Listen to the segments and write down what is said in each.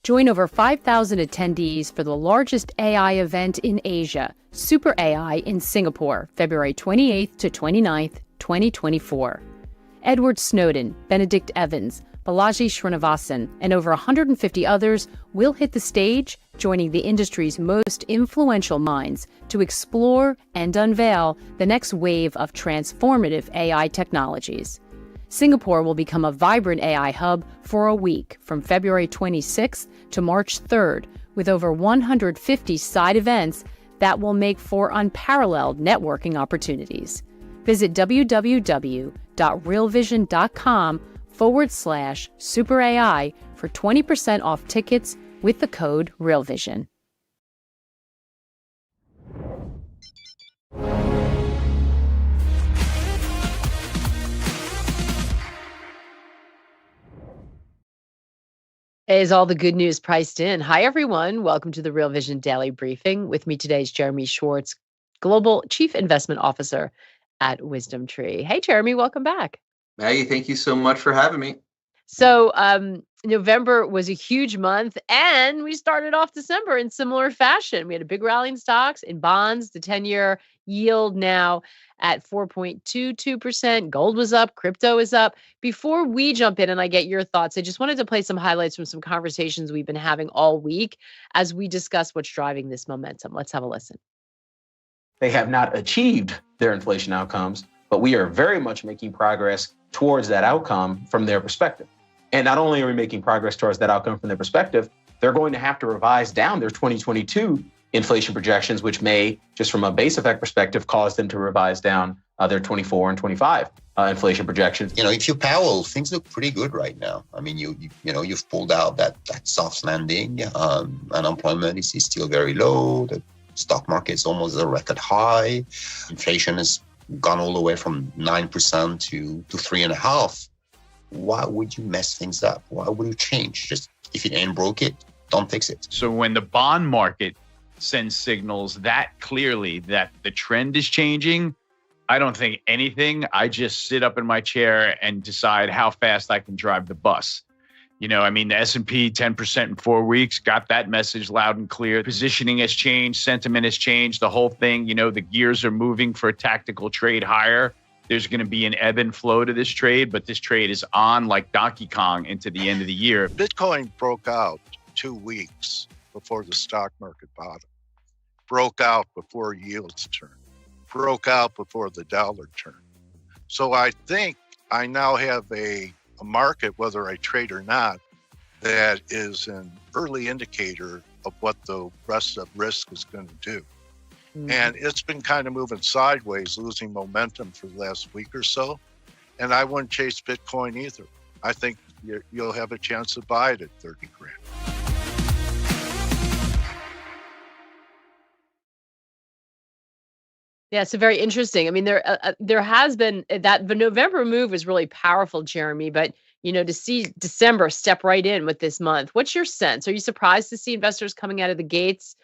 Join over 5,000 attendees for the largest AI event in Asia, SuperAI in Singapore, February 28th to 29th, 2024. Edward Snowden, Benedict Evans, Balaji Srinivasan, and over 150 others will hit the stage, joining the industry's most influential minds to explore and unveil the next wave of transformative AI technologies. Singapore will become a vibrant AI hub for a week from February 26th to March 3rd, with over 150 side events that will make for unparalleled networking opportunities. Visit www.realvision.com/SuperAI for 20% off tickets with the code RealVision. Is all the good news priced in? Hi, everyone. Welcome to the Real Vision Daily Briefing. With me today is Jeremy Schwartz, Global Chief Investment Officer at WisdomTree. Hey, Jeremy, welcome back. Maggie, thank you so much for having me. So November was a huge month, and we started off December in similar fashion. We had a big rally in stocks, in bonds, the 10-year yield now at 4.22%. Gold was up, crypto is up. Before we jump in and I get your thoughts, I just wanted to play some highlights from some conversations we've been having all week as we discuss what's driving this momentum. Let's have a listen. They have not achieved their inflation outcomes, but we are very much making progress towards that outcome from their perspective. And not only are we making progress towards that outcome from their perspective, they're going to have to revise down their 2022 inflation projections, which may, just from a base effect perspective, cause them to revise down their 24 and 25 inflation projections. If you're Powell, things look pretty good right now. I mean, you've pulled out that soft landing. Unemployment is still very low. The stock market's almost at a record high. Inflation has gone all the way from 9% to 3.5%. Why would you mess things up? Why would you change? Just if it ain't broke it, don't fix it. So when the bond market sends signals that clearly that the trend is changing, I don't think anything. I just sit up in my chair and decide how fast I can drive the bus. The S&P 10% in 4 weeks, got that message loud and clear. Positioning has changed, sentiment has changed, the whole thing, the gears are moving for a tactical trade higher. There's going to be an ebb and flow to this trade, but this trade is on like Donkey Kong into the end of the year. Bitcoin broke out 2 weeks before the stock market bottom, broke out before yields turned, broke out before the dollar turned. So I think I now have a market, whether I trade or not, that is an early indicator of what the rest of risk is going to do. Mm-hmm. And it's been kind of moving sideways, losing momentum for the last week or so. And I wouldn't chase Bitcoin either. I think you'll have a chance to buy it at 30 grand. Yeah, so very interesting. I mean, there has been that the November move was really powerful, Jeremy, but to see December step right in with this month, what's your sense? Are you surprised to see investors coming out of the gates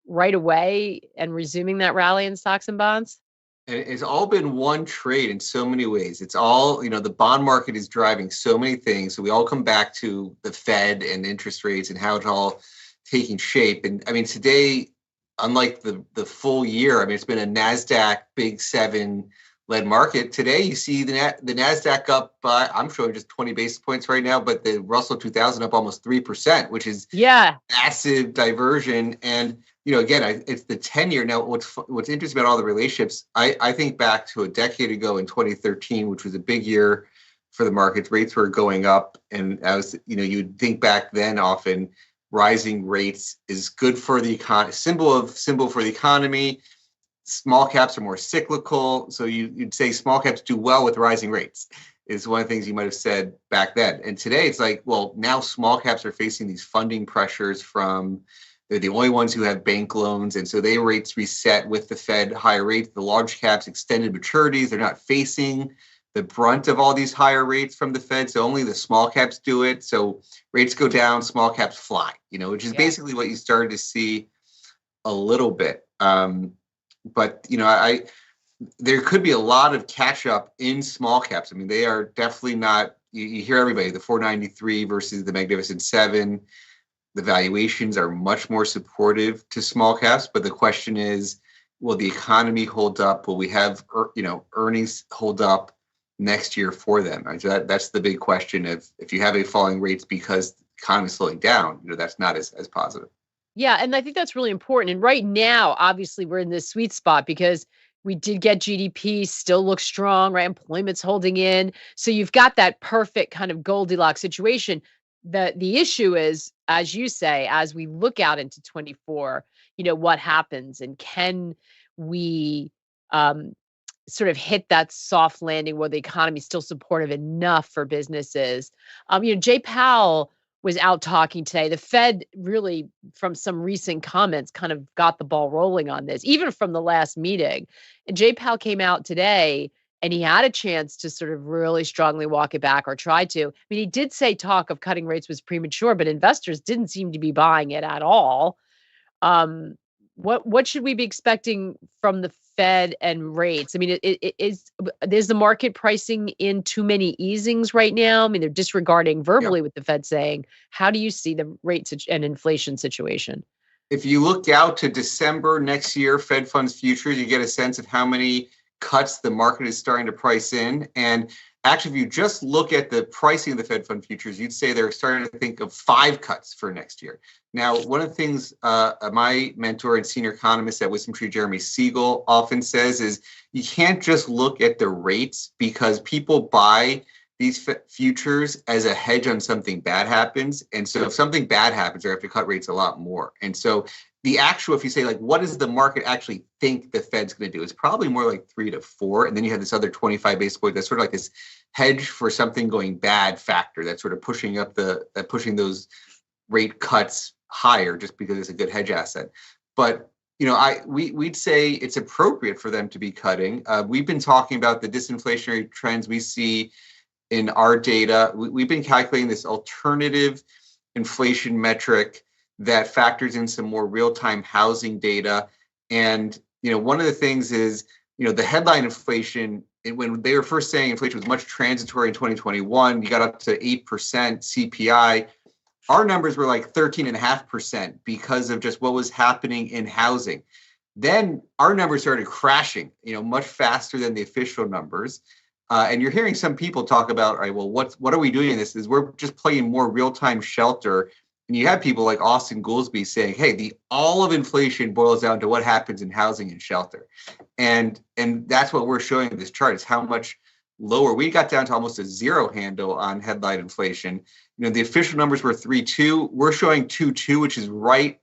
right away and resuming that rally in stocks and bonds? And it's all been one trade in so many ways. It's all, the bond market is driving so many things. So we all come back to the Fed and interest rates and how it's all taking shape. And I mean, today, unlike the full year, it's been a NASDAQ Big 7 led market. Today, you see the NASDAQ up by, I'm showing just 20 basis points right now, but the Russell 2000 up almost 3%, which is massive diversion. And, again, it's the 10-year. Now, what's interesting about all the relationships, I think back to a decade ago in 2013, which was a big year for the markets. Rates were going up. And you would think back then often, rising rates is good for the economy, symbol for the economy. Small caps are more cyclical. So you'd say small caps do well with rising rates is one of the things you might have said back then. And today it's like, well, now small caps are facing these funding pressures from, they're the only ones who have bank loans. And so their rates reset with the Fed higher rates. The large caps extended maturities. They're not facing the brunt of all these higher rates from the Fed. So only the small caps do it. So rates go down, small caps fly, which is basically what you started to see a little bit. But there could be a lot of catch up in small caps. They are definitely not, you hear everybody, the 493 versus the Magnificent 7. the valuations are much more supportive to small caps. But the question is, will the economy hold up? Will we have earnings hold up next year for them? That's the big question. If you have a falling rates because the economy is slowing down, that's not as positive. Yeah, and I think that's really important. And right now, obviously, we're in this sweet spot because we did get GDP, still looks strong, right? Employment's holding in. So you've got that perfect kind of Goldilocks situation. The issue is, as you say, as we look out into 24, what happens and can we um, sort of hit that soft landing where the economy is still supportive enough for businesses? Jay Powell was out talking today. The Fed really, from some recent comments, kind of got the ball rolling on this, even from the last meeting. And Jay Powell came out today and he had a chance to sort of really strongly walk it back or try to. I mean, he did say talk of cutting rates was premature, but investors didn't seem to be buying it at all. What should we be expecting from the Fed and rates? I mean, is the market pricing in too many easings right now? I mean, they're disregarding verbally what the Fed saying. How do you see the rates and inflation situation? If you look out to December next year, Fed funds futures, you get a sense of how many cuts the market is starting to price in. And actually, if you just look at the pricing of the Fed fund futures, you'd say they're starting to think of 5 cuts for next year. Now, one of the things my mentor and senior economist at Wisdom Tree, Jeremy Siegel, often says is you can't just look at the rates because people buy these futures as a hedge on something bad happens. And so if something bad happens, they have to cut rates a lot more. And so the actual, if you say like, what does the market actually think the Fed's going to do? It's probably more like 3 to 4. And then you have this other 25 basis point that's sort of like this hedge for something going bad factor that's sort of pushing up pushing those rate cuts higher just because it's a good hedge asset. But we'd say it's appropriate for them to be cutting. We've been talking about the disinflationary trends we see in our data. We've been calculating this alternative inflation metric that factors in some more real-time housing data. And one of the things is the headline inflation, when they were first saying inflation was much transitory in 2021, you got up to 8% CPI. Our numbers were like 13.5% because of just what was happening in housing. Then our numbers started crashing, much faster than the official numbers. And you're hearing some people talk about, all right, well, what are we doing in this? Is we're just playing more real-time shelter. And you have people like Austin Goolsbee saying, hey, all of inflation boils down to what happens in housing and shelter. And that's what we're showing in this chart is how much lower. We got down to almost a 0 handle on headline inflation. The official numbers were 3.2. We're showing 2.2, which is right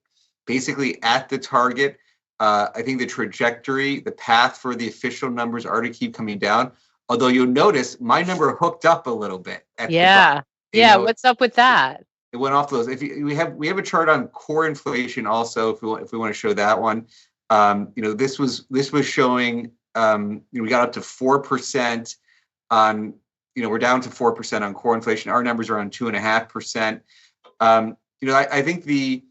basically at the target. I think the trajectory, the path for the official numbers are to keep coming down. Although you'll notice my number hooked up a little bit. Yeah. What's up with that? It went off those. We have a chart on core inflation also. If we want to show that one, this was showing we got up to 4% on. We're down to 4% on core inflation. Our numbers are on 2.5%. I think the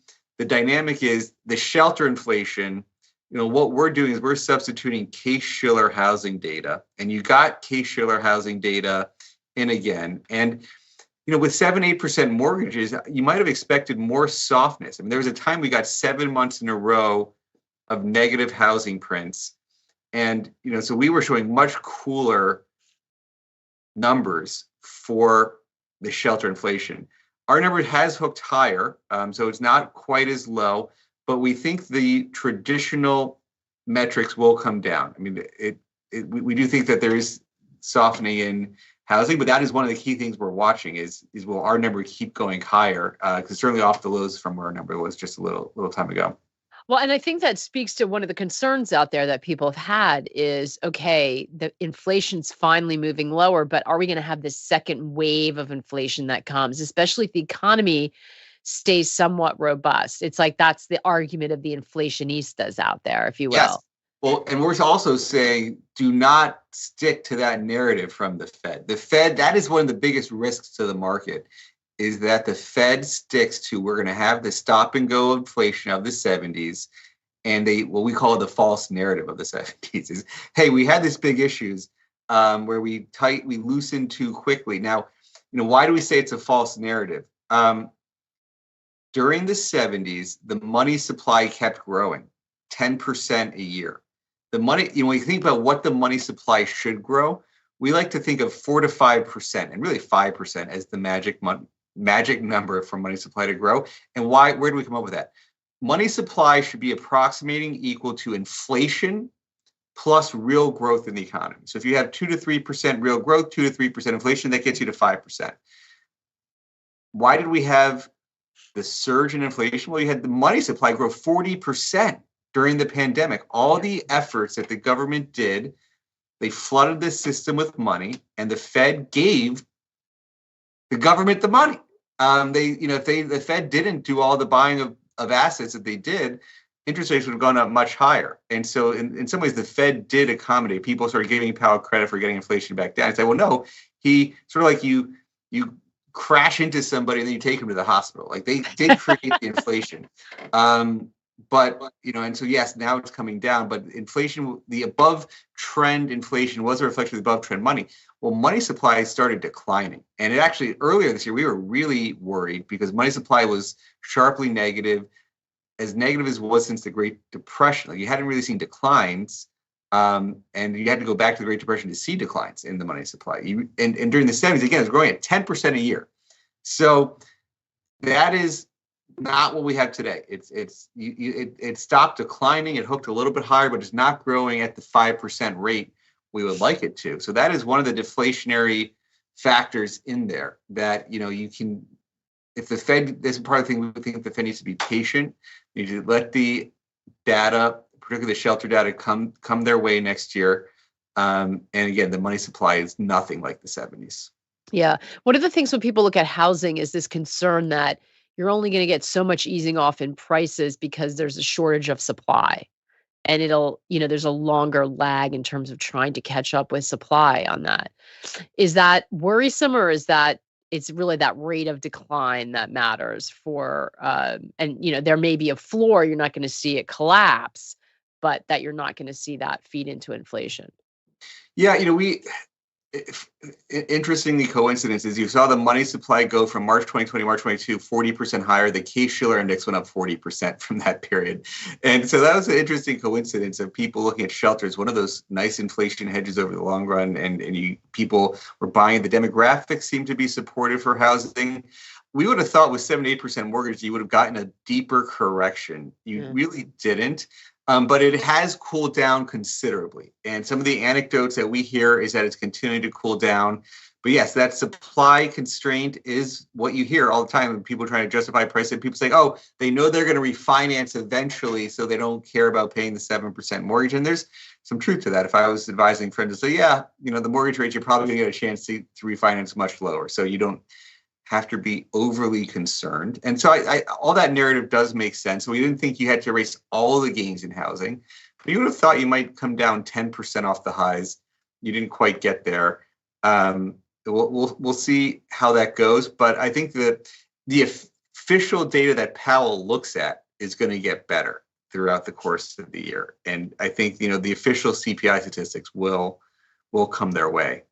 dynamic is the shelter inflation. What we're doing is we're substituting Case-Shiller housing data, and you got Case-Shiller housing data in again. And with 7-8% mortgages, you might have expected more softness. I mean, there was a time we got 7 months in a row of negative housing prints. And, so we were showing much cooler numbers for the shelter inflation. Our number has hooked higher, so it's not quite as low, but we think the traditional metrics will come down. I mean, we do think that there is softening in housing, but that is one of the key things we're watching is will our number keep going higher? Because certainly off the lows from where our number was just a little time ago. Well, and I think that speaks to one of the concerns out there that people have had is, okay, the inflation's finally moving lower, but are we going to have this second wave of inflation that comes, especially if the economy stays somewhat robust? It's like that's the argument of the inflationistas out there, if you will. Yes. Well, and we're also saying do not stick to that narrative from the Fed. The Fed, that is one of the biggest risks to the market, is that the Fed sticks to we're going to have the stop and go inflation of the 70s, and what we call the false narrative of the 70s is, hey, we had these big issues where we loosened too quickly. Now, why do we say it's a false narrative? during the 70s, the money supply kept growing 10% a year. The money, when you think about what the money supply should grow, we like to think of 4 to 5%, and really 5% as the magic number for money supply to grow. And why? Where do we come up with that? Money supply should be approximating equal to inflation plus real growth in the economy. So if you have 2 to 3% real growth, 2 to 3% inflation, that gets you to 5%. Why did we have the surge in inflation? Well, you had the money supply grow 40% during the pandemic. All the efforts that the government did, they flooded the system with money, and the Fed gave the government the money. If the Fed didn't do all the buying of assets that they did, interest rates would have gone up much higher. And so in some ways, the Fed did accommodate. People started giving Powell credit for getting inflation back down. I say, well, no, he sort of like you crash into somebody and then you take them to the hospital. Like they did create the inflation. But, and so, yes, now it's coming down, but inflation, the above trend inflation was a reflection of the above trend money. Well, money supply started declining. And it actually, earlier this year, we were really worried because money supply was sharply negative, as negative as it was since the Great Depression. Like you hadn't really seen declines. And you had to go back to the Great Depression to see declines in the money supply. And during the 70s, again, it was growing at 10% a year. So that is not what we have today. It stopped declining. It hooked a little bit higher, but it's not growing at the 5% rate we would like it to. So that is one of the deflationary factors in there that, you can, if the Fed, this is part of the thing we think the Fed needs to be patient. You need to let the data, particularly the shelter data, come their way next year. And again, the money supply is nothing like the 70s. Yeah. One of the things when people look at housing is this concern that you're only going to get so much easing off in prices because there's a shortage of supply. And there's a longer lag in terms of trying to catch up with supply on that. Is that worrisome, or is that it's really that rate of decline that matters for, there may be a floor, you're not going to see it collapse, but that you're not going to see that feed into inflation? Yeah, interestingly, coincidences, you saw the money supply go from March 2020, March 22, 40% higher. The Case-Shiller index went up 40% from that period. And so that was an interesting coincidence of people looking at shelters, one of those nice inflation hedges over the long run. And people were buying. The demographics seemed to be supportive for housing. We would have thought with 7-8% mortgage, you would have gotten a deeper correction. You really didn't. But it has cooled down considerably. And some of the anecdotes that we hear is that it's continuing to cool down. But yes, that supply constraint is what you hear all the time when people trying to justify price. And people say, oh, they know they're going to refinance eventually, so they don't care about paying the 7% mortgage. And there's some truth to that. If I was advising friends to say, the mortgage rate, you're probably going to get a chance to refinance much lower. So you don't have to be overly concerned. And so I all that narrative does make sense. We didn't think you had to erase all the gains in housing, but you would have thought you might come down 10% off the highs. You didn't quite get there. We'll see how that goes. But I think that the official data that Powell looks at is going to get better throughout the course of the year. And I think, the official CPI statistics will come their way.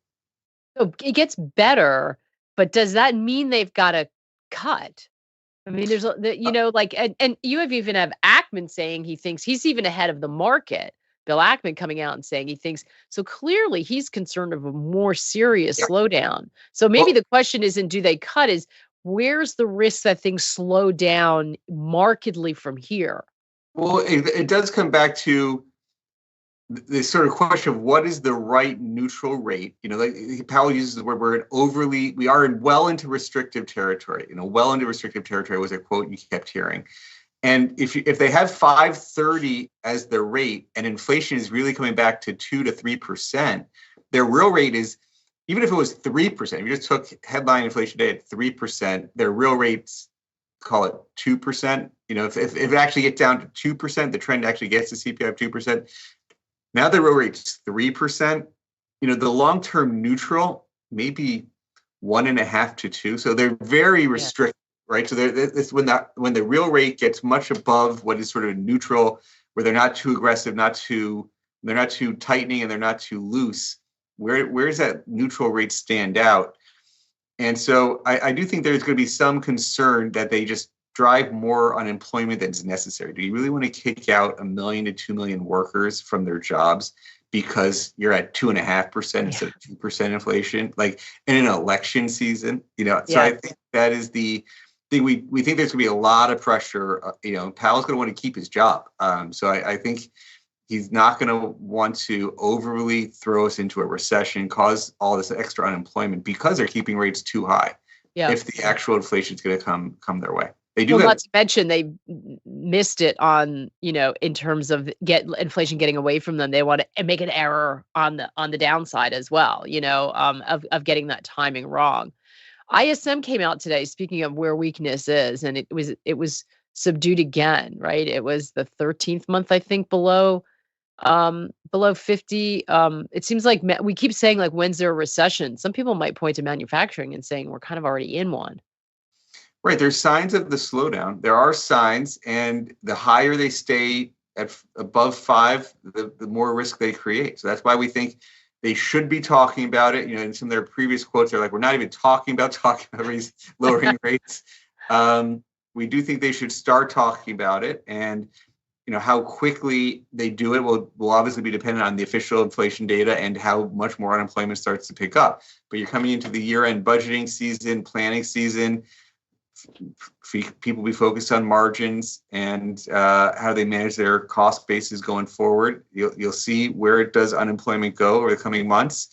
So it gets better. But does that mean they've got to cut? I mean, there's, and you even have Ackman saying he thinks he's even ahead of the market. Bill Ackman coming out and saying he thinks, so clearly he's concerned of a more serious slowdown. So maybe the question isn't, do they cut, is where's the risk that things slow down markedly from here? Well, it does come back to the sort of question of what is the right neutral rate. Like Powell uses the word we are well into restrictive territory. Well into restrictive territory was a quote you kept hearing. And if they have 5.30 as their rate and inflation is really coming back to 2 to 3%, their real rate is, even if it was 3%, if you just took headline inflation today at 3%, their real rates, call it 2%. If it actually gets down to 2%, the trend actually gets to CPI of 2%. Now the real rate's 3%. The long-term neutral maybe 1.5 to 2. So they're very restricted, right? So this when the real rate gets much above what is sort of neutral, where they're not too aggressive, they're not too tightening, and they're not too loose. Where does that neutral rate stand out? And so I do think there's going to be some concern that they just drive more unemployment than is necessary? Do you really want to kick out 1 million to 2 million workers from their jobs because you're at 2.5% instead of 2% inflation, like in an election season? So I think that is the thing. We think there's going to be a lot of pressure. Powell's going to want to keep his job. So I think he's not going to want to overly throw us into a recession, cause all this extra unemployment because they're keeping rates too high. Yeah. If the actual inflation is going to come their way. They do. Not to mention they missed it on, in terms of inflation getting away from them. They want to make an error on the downside as well, of getting that timing wrong. ISM came out today, speaking of where weakness is, and it was subdued again, right? It was the 13th month, I think, below 50. It seems like we keep saying, like, when's there a recession? Some people might point to manufacturing and saying we're kind of already in one. Right. There's signs of the slowdown. There are signs, and the higher they stay at above 5, the more risk they create. So that's why we think they should be talking about it. In some of their previous quotes, they're like, we're not even talking about lowering rates. We do think they should start talking about it, and how quickly they do it will obviously be dependent on the official inflation data and how much more unemployment starts to pick up. But you're coming into the year-end budgeting season, planning season. People be focused on margins and how they manage their cost bases going forward. You'll see where it does unemployment go over the coming months,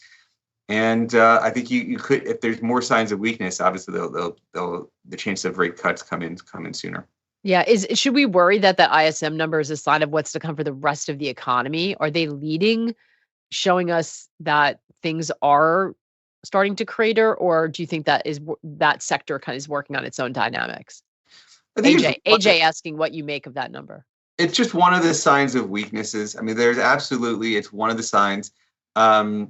and I think you could, if there's more signs of weakness, obviously the chance of rate cuts come in sooner. Yeah, should we worry that the ISM number is a sign of what's to come for the rest of the economy? Are they leading, showing us that things are starting to crater, or do you think that sector kind of is working on its own dynamics? AJ asking what you make of that number. It's just one of the signs of weaknesses. I mean, it's one of the signs. China,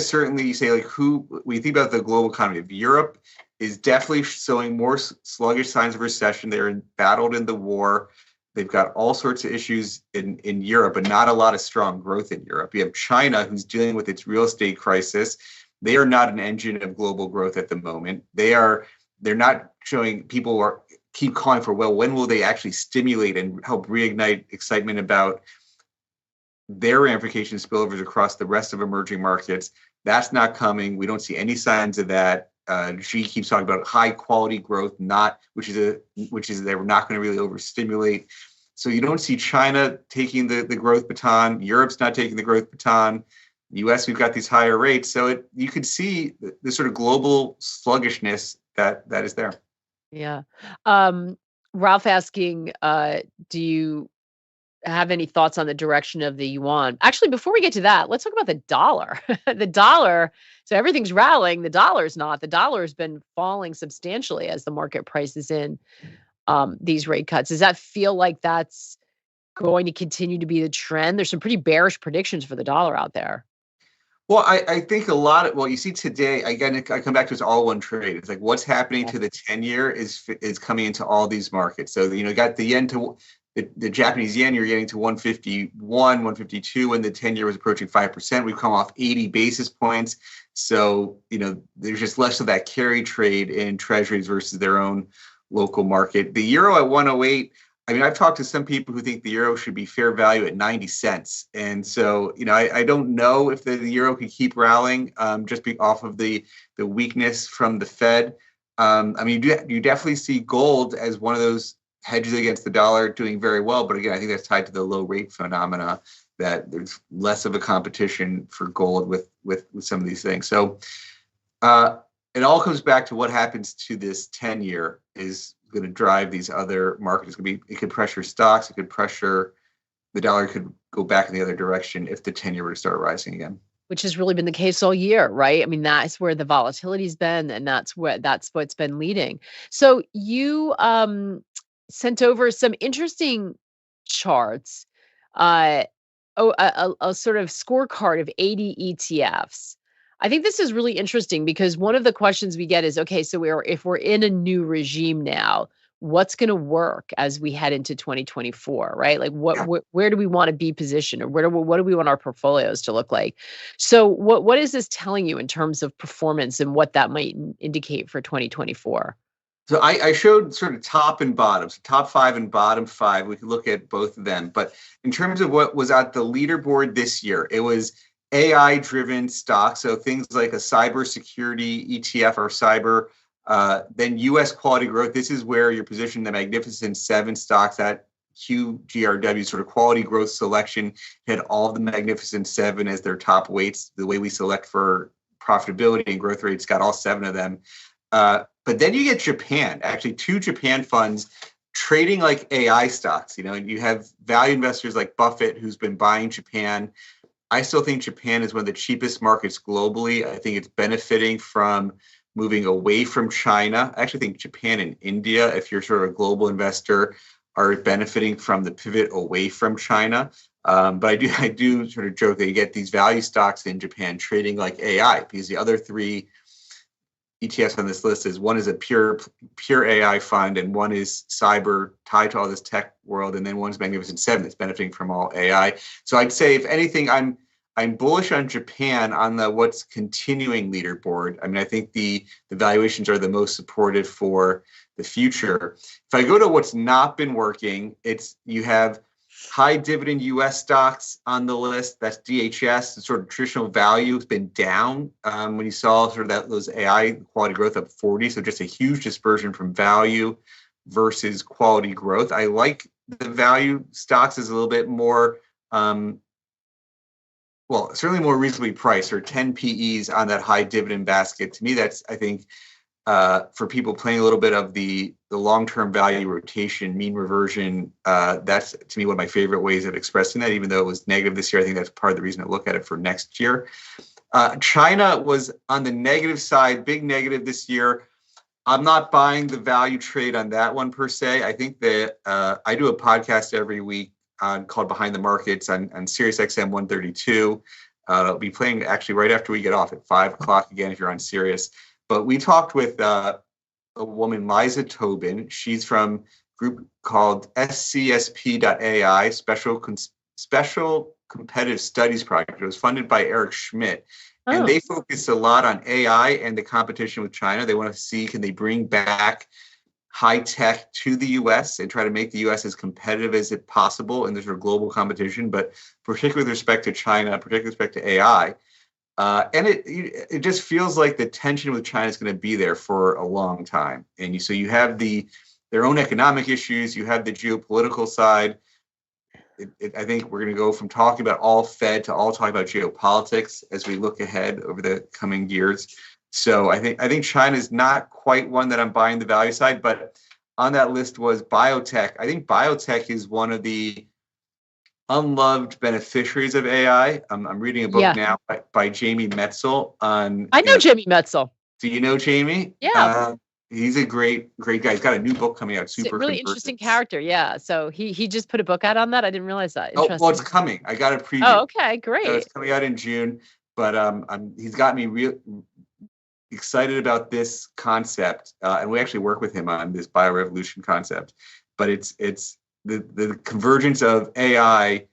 certainly, you say, like, when you think about the global economy, Europe is definitely showing more sluggish signs of recession. They're embattled in the war. They've got all sorts of issues in Europe, but not a lot of strong growth in Europe. You have China, who's dealing with its real estate crisis. They are not an engine of global growth at the moment. They're not showing. People keep calling for, well, when will they actually stimulate and help reignite excitement about their ramifications, spillovers across the rest of emerging markets? That's not coming. We don't see any signs of that. Xi keeps talking about high quality growth, which is they were not going to really overstimulate. So you don't see China taking the growth baton. Europe's not taking the growth baton. The U.S., we've got these higher rates. So you could see the sort of global sluggishness that is there. Yeah. Ralph asking, do you have any thoughts on the direction of the yuan? Actually, before we get to that, let's talk about the dollar. The dollar, so everything's rallying. The dollar's not. The dollar has been falling substantially as the market prices in these rate cuts. Does that feel like that's going to continue to be the trend? There's some pretty bearish predictions for the dollar out there. Well, I think you see today, again, I come back to it's all one trade. It's like what's happening to the 10-year is coming into all these markets. So, got the yen to the Japanese yen, you're getting to 151, 152, and the 10-year was approaching 5%. We've come off 80 basis points. So, there's just less of that carry trade in treasuries versus their own local market. The euro at 108, I mean, I've talked to some people who think the euro should be fair value at 90 cents. And so, I don't know if the euro could keep rallying just off of the weakness from the Fed. I mean, you definitely see gold as one of those hedges against the dollar doing very well. But again, I think that's tied to the low rate phenomena, that there's less of a competition for gold with some of these things. So it all comes back to what happens to this 10-year is going to drive these other markets. It could pressure stocks. It could pressure the dollar. Could go back in the other direction if the 10-year were to start rising again. Which has really been the case all year, right? I mean, that's where the volatility's been, and that's what's been leading. So you sent over some interesting charts, a sort of scorecard of 80 ETFs. I think this is really interesting because one of the questions we get is, okay, so if we're in a new regime now, what's going to work as we head into 2024, right? Like where do we want to be positioned, or what do we want our portfolios to look like? So what is this telling you in terms of performance and what that might indicate for 2024? So I showed sort of top and bottom, so top 5 and bottom 5. We could look at both of them. But in terms of what was at the leaderboard this year, it was AI-driven stocks. So things like a cybersecurity ETF or cyber, then U.S. quality growth. This is where you're positioned the Magnificent Seven stocks at QGRW, sort of quality growth selection, had all of the Magnificent Seven as their top weights. The way we select for profitability and growth rates got all 7 of them. But then you get Japan, actually 2 Japan funds trading like AI stocks, and you have value investors like Buffett who's been buying Japan. I still think Japan is one of the cheapest markets globally. I think it's benefiting from moving away from China. I actually think Japan and India, if you're sort of a global investor, are benefiting from the pivot away from China. But I do sort of joke that you get these value stocks in Japan trading like AI, because the other 3 ETFs on this list is one is a pure AI fund, and one is cyber tied to all this tech world, and then one's Magnificent Seven that's benefiting from all AI. So I'd say, if anything, I'm bullish on Japan on the what's continuing leaderboard. I mean, I think the valuations are the most supportive for the future. If I go to what's not been working, you have high dividend U.S. stocks on the list. That's DHS. The sort of traditional value has been down when you saw sort of those AI quality growth up 40. So just a huge dispersion from value versus quality growth. I like the value stocks as a little bit more, certainly more reasonably priced, or 10 PEs on that high dividend basket. To me, that's, I think, for people playing a little bit of the long-term value rotation, mean reversion, that's, to me, one of my favorite ways of expressing that, even though it was negative this year. I think that's part of the reason I look at it for next year. China was on the negative side, big negative this year. I'm not buying the value trade on that one per se. I think that I do a podcast every week called Behind the Markets on Sirius XM 132. It'll be playing actually right after we get off at 5 o'clock again if you're on Sirius. But we talked with a woman, Liza Tobin. She's from a group called SCSP.ai, Special Competitive Studies Project. It was funded by Eric Schmidt. Oh. And they focus a lot on AI and the competition with China. They want to see, can they bring back high tech to the U.S. and try to make the U.S. as competitive as it possible in this sort of global competition, but particularly with respect to China, particularly with respect to AI. And it just feels like the tension with China is going to be there for a long time. And so you have their own economic issues, you have the geopolitical side. I think we're going to go from talking about all Fed to all talking about geopolitics as we look ahead over the coming years. So I think China is not quite one that I'm buying the value side, but on that list was biotech. I think biotech is one of the unloved beneficiaries of AI. I'm reading a book now by Jamie Metzl on. I know Jamie Metzl. Do you know Jamie? Yeah. He's a great guy. He's got a new book coming out. Super really interesting character. Yeah. So he just put a book out on that. I didn't realize that. Oh, well, it's coming. I got a preview. Oh, okay, great. So it's coming out in June. But he's got me real excited about this concept, and we actually work with him on this biorevolution concept. But it's the convergence of AI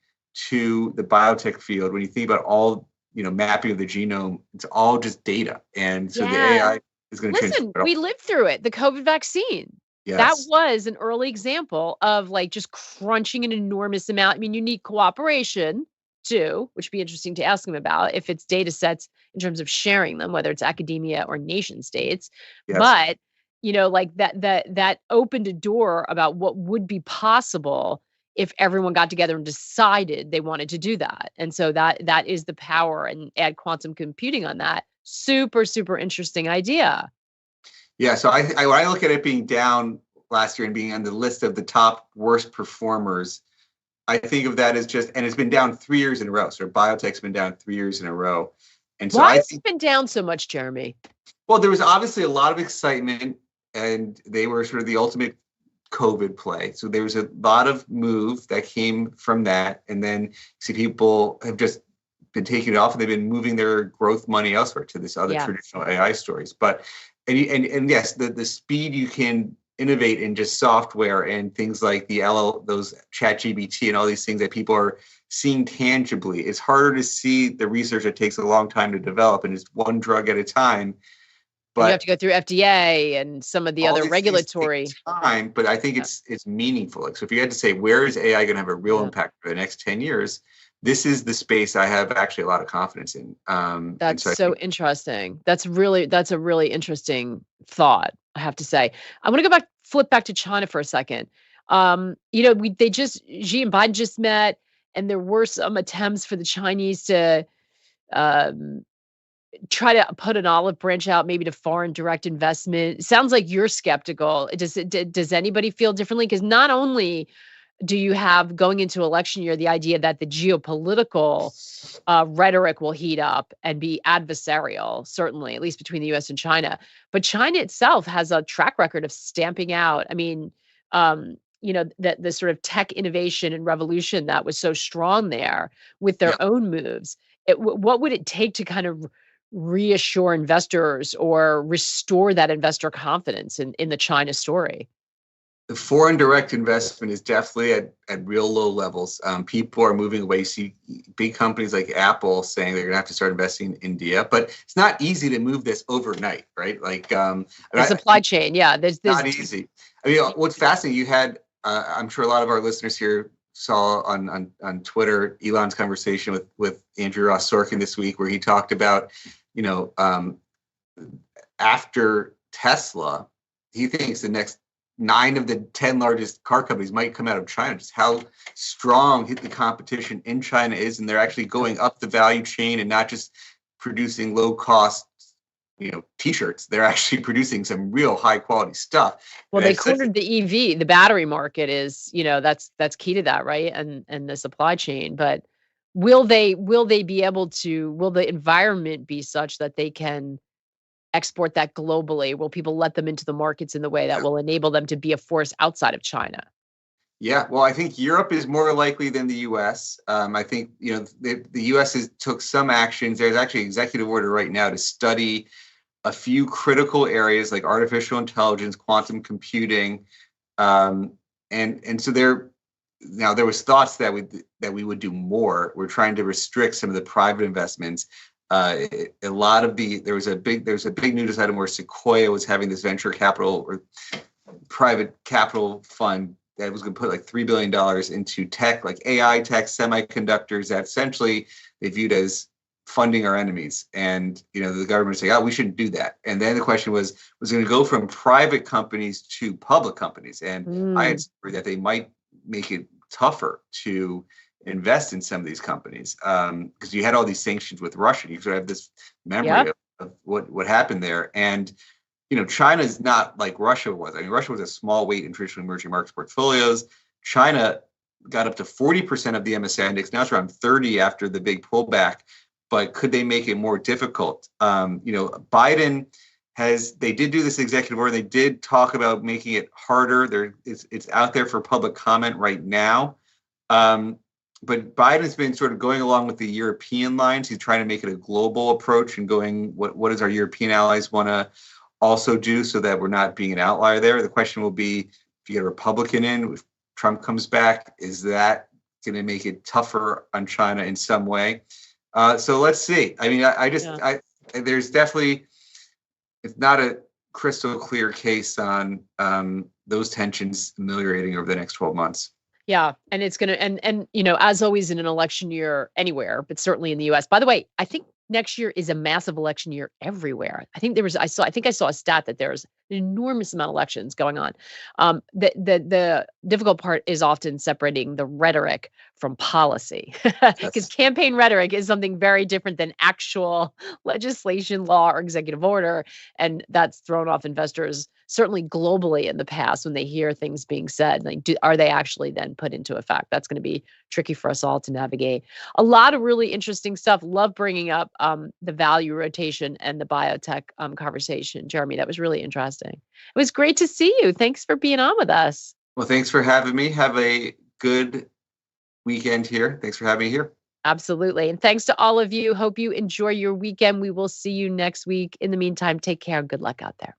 to the biotech field. When you think about all mapping of the genome, it's all just data, and so the AI is going to change. Listen, we lived through it. The COVID vaccine. Yes. That was an early example of like just crunching an enormous amount. I mean, you need cooperation too, which would be interesting to ask them about if it's data sets in terms of sharing them, whether it's academia or nation states. Yes. But like that opened a door about what would be possible if everyone got together and decided they wanted to do that. And so that is the power, and add quantum computing on that. Super, super interesting idea. Yeah. So when I look at it being down last year and being on the list of the top worst performers, I think of that as and it's been down 3 years in a row. So biotech's been down 3 years in a row. And so why has it been down so much, Jeremy? Well, there was obviously a lot of excitement, and they were sort of the ultimate COVID play. So there was a lot of move that came from that. And then you see people have just been taking it off, and they've been moving their growth money elsewhere to this other traditional AI stories. But and yes, the speed you can innovate in just software and things like those ChatGPT and all these things that people are seeing tangibly, it's harder to see the research that takes a long time to develop, and it's one drug at a time. But you have to go through FDA and some of the all other these things regulatory take time, but I think it's meaningful. Like, so if you had to say, where is AI going to have a real Yeah. impact for the next 10 years? This is the space I have actually a lot of confidence in. And That's so I so think, interesting. That's a really interesting thought, I have to say. I want to flip back to China for a second. Xi and Biden just met, and there were some attempts for the Chinese to um, try to put an olive branch out, maybe to foreign direct investment. It sounds like you're skeptical. Does anybody feel differently? Because not only do you have, going into election year, the idea that the geopolitical rhetoric will heat up and be adversarial, certainly, at least between the US and China. But China itself has a track record of stamping out. I mean, that the sort of tech innovation and revolution that was so strong there with their yeah. own moves. What would it take to kind of reassure investors or restore that investor confidence in the China story? The foreign direct investment is definitely at real low levels. People are moving away. You see big companies like Apple saying they're going to have to start investing in India, but it's not easy to move this overnight, right? Like The supply chain, yeah. There's not easy. I mean, what's fascinating, you had, I'm sure a lot of our listeners here saw on Twitter, Elon's conversation with Andrew Ross Sorkin this week, where he talked about, after Tesla, he thinks the next 9 of the 10 largest car companies might come out of China. Just how strong the competition in China is, and they're actually going up the value chain and not just producing low cost, T-shirts. They're actually producing some real high quality stuff. Well, they cornered the EV, the battery market is, that's key to that, right? And the supply chain. But will the environment be such that they can export that globally? Will people let them into the markets in the way that will enable them to be a force outside of China? Yeah, well, I think Europe is more likely than the U.S. I think the U.S. took some actions. There's actually an executive order right now to study a few critical areas like artificial intelligence, quantum computing, and so there was thoughts that we would do more. We're trying to restrict some of the private investments. A lot of there's a big news item where Sequoia was having this venture capital or private capital fund that was going to put like $3 billion into tech, like AI tech, semiconductors, that essentially they viewed as funding our enemies. And, the government saying, we shouldn't do that. And then the question was going to go from private companies to public companies. And I had worried that they might make it tougher to invest in some of these companies because you had all these sanctions with Russia. You sort of have this memory of what happened there. And China is not like Russia was. I mean, Russia was a small weight in traditional emerging markets portfolios. China got up to 40% of the MSCI index. Now it's around 30 after the big pullback. But could they make it more difficult? Biden they did do this executive order. They did talk about making it harder. It's out there for public comment right now. But Biden's been sort of going along with the European lines. He's trying to make it a global approach and going, what does our European allies want to also do so that we're not being an outlier there? The question will be, if you get a Republican in, if Trump comes back, is that going to make it tougher on China in some way? So let's see. I mean, there's definitely, it's not a crystal clear case on those tensions ameliorating over the next 12 months. Yeah. And it's going to, and as always in an election year anywhere, but certainly in the US, by the way, I think next year is a massive election year everywhere. I think I saw a stat that there's an enormous amount of elections going on. The difficult part is often separating the rhetoric from policy, because campaign rhetoric is something very different than actual legislation, law, or executive order. And that's thrown off investors, certainly globally in the past, when they hear things being said. Like, are they actually then put into effect? That's going to be tricky for us all to navigate. A lot of really interesting stuff. Love bringing up the value rotation and the biotech conversation, Jeremy. That was really interesting. It was great to see you. Thanks for being on with us. Well, thanks for having me. Have a good weekend here. Thanks for having me here. Absolutely. And thanks to all of you. Hope you enjoy your weekend. We will see you next week. In the meantime, take care and good luck out there.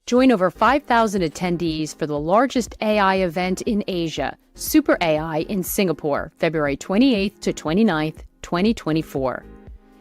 Join over 5,000 attendees for the largest AI event in Asia, SuperAI in Singapore, February 28th to 29th, 2024.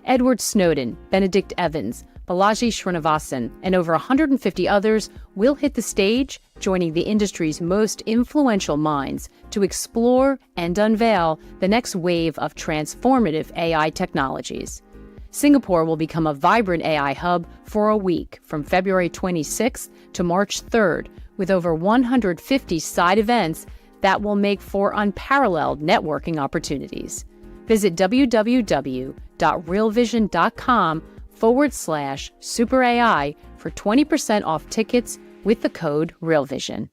Edward Snowden, Benedict Evans, Balaji Srinivasan, and over 150 others will hit the stage, joining the industry's most influential minds to explore and unveil the next wave of transformative AI technologies. Singapore will become a vibrant AI hub for a week from February 26th to March 3rd, with over 150 side events that will make for unparalleled networking opportunities. Visit www.realvision.com/SuperAI for 20% off tickets with the code RealVision.